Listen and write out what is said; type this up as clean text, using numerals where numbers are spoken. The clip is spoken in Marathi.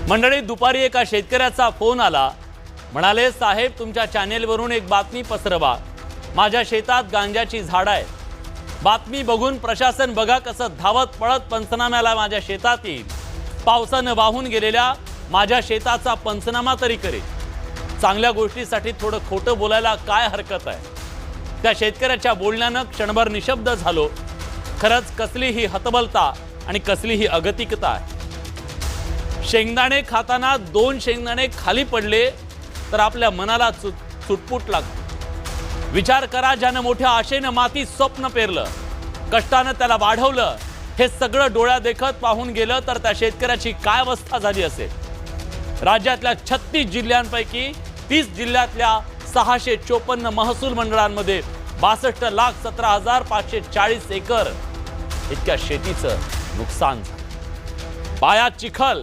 मंडळी, दुपारी एका शेतकऱ्याचा फोन आला. म्हणाले, साहेब तुमच्या चॅनेलवरून एक बातमी पसरवा. माझ्या शेतात गांजाची झाडं आहेत. बातमी बघून प्रशासन बघा कसं धावत पळत पंचनाम्याला माझ्या शेतात येईल. पावसानं वाहून गेलेल्या माझ्या शेताचा पंचनामा तरी करेल. चांगल्या गोष्टीसाठी थोडं खोटं बोलायला काय हरकत आहे. त्या शेतकऱ्याच्या बोलण्यानं क्षणभर निशब्द झालो. खरंच कसली ही हतबलता आणि कसली ही अगतिकता आहे. शेंगदाणे खाताना 2 शेंगदाणे खाली पडले तर आपल्या मनाला चुटपुट लागते. विचार करा, ज्यानं मोठ्या आशेनं माती स्वप्न पेरलं, कष्टानं त्याला वाढवलं, हे सगळं डोळ्या देखत पाहून गेलं तर त्या शेतकऱ्याची काय अवस्था झाली असेल. राज्यातल्या 36 जिल्ह्यांपैकी 30 जिल्ह्यातल्या 654 महसूल मंडळांमध्ये 62,17,540 एकर इतक्या शेतीचं नुकसान झालं. पायात चिखल,